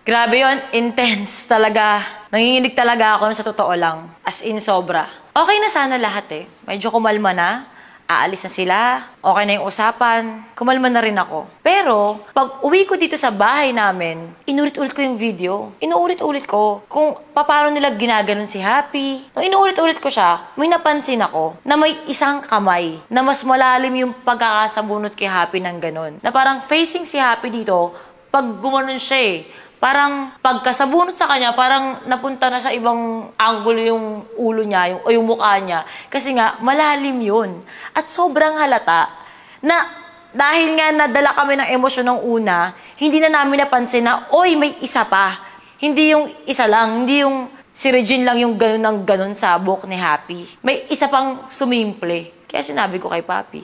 Grabe yon, intense talaga. Nanginginig talaga ako sa totoo lang. As in, sobra. Okay na sana lahat eh. Medyo kumalma na. Aalis na sila. Okay na yung usapan. Kumalma na rin ako. Pero, pag uwi ko dito sa bahay namin, inulit-ulit ko yung video. Inuulit-ulit ko kung paano nila ginaganon si Happy. Nung inuulit-ulit ko siya, may napansin ako na may isang kamay na mas malalim yung pagkakasabunot kay Happy ng ganon. Na parang facing si Happy dito, pag gumanon siya eh. Parang pagkasabunot sa kanya, parang napunta na sa ibang angulo yung ulo niya, o yung mukha niya. Kasi nga, malalim yun. At sobrang halata na dahil nga nadala kami ng emosyon ng una, hindi na namin napansin na, oy, may isa pa. Hindi yung isa lang, hindi yung si Regine lang yung ganun ng ganun sa buhok ni Happy. May isa pang sumimple. Kaya sinabi ko kay Papi,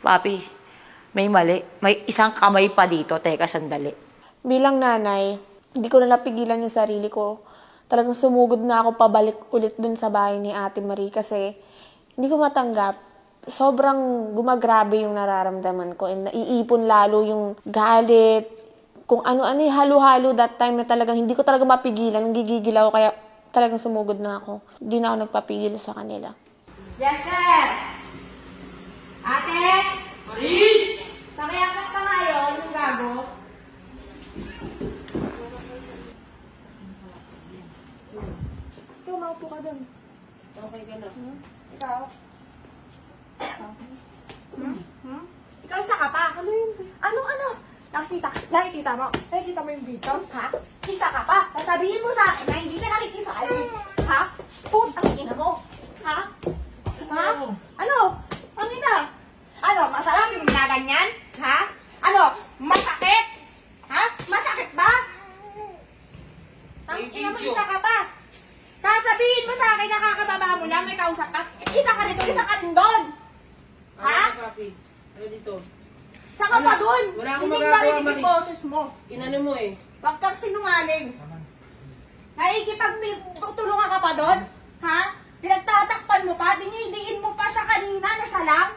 Papi, may mali. May isang kamay pa dito. Teka, sandali. Bilang nanay, hindi ko na napigilan yung sarili ko. Talagang sumugod na ako pabalik ulit dun sa bahay ni Ate Marie kasi hindi ko matanggap. Sobrang gumagrabe yung nararamdaman ko and naiipon lalo yung galit. Kung ano-ano halo-halo that time na talagang hindi ko talaga mapigilan. Nagigigil ako kaya talagang sumugod na ako. Hindi na ako nagpapigil sa kanila. Yes, sir! Ate? Maris! Pakiakas pa ngayon yung gago. Ikaw, maupo ka doon. Okay ka na. Ikaw? Ikaw isa ka pa. Ano yun? Ano? Nakikita mo yung video? Ha? Isa ka pa. Sasabihin mo sa akin na hindi ka nakikisali. Ha? Ang ina mo. Ha? Ha? Ano? Ang ina? Ano? Masarap yung ginaganyan? Ha? Ano? Masakit? Ha? Masakit ba? Ang ina mo, isa ka pa. Sasabihin mo sa akin, nakakababa mo lang, may kausap ka. Isa ka rito, isa ka rin doon. Ha? Papi? Ano dito? Saka pa doon. Wala akong Hindi magagawa, narinig yung Maris. boses mo. Inano mo eh. Huwag kang sinungaling. Nakikipagtutulungan ka pa doon? Ha? Pinagtatakpan mo pa? Dinidiin mo pa siya kanina na siya lang?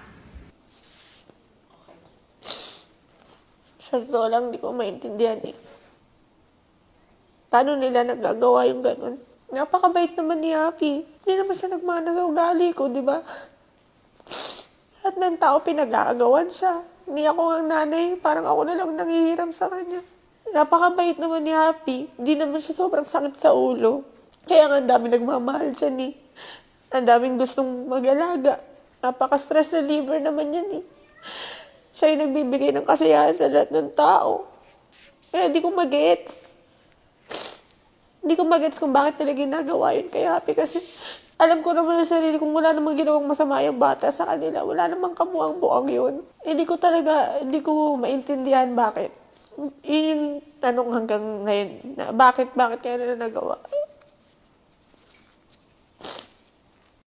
Sa totoo lang, hindi ko maintindihan eh. Paano nila nagagawa yung ganun? Napakabait naman ni Happy. Hindi naman siya nagmana sa ugali ko, di ba? Lahat ng tao pinag-aagawan siya. Hindi ako ang nanay, parang ako na lang nangihiram sa kanya. Napakabait naman ni Happy. Hindi naman siya sobrang sakit sa ulo. Kaya nga ang dami nagmamahal siya ni. Ang daming gustong mag-alaga. Napaka-stress reliever naman yan eh. Siya yung nagbibigay ng kasiyahan sa lahat ng tao. Kaya di ko mag-gets. Hindi ko mag-gets kung bakit nila ginagawa yun kay Happy kasi alam ko naman sa sarili kung wala namang ginawang masama yung bata sa kanila. Wala namang kabuang-buang yun. Hindi ko maintindihan bakit. Yung tanong hanggang ngayon, na bakit kaya nila nagawa.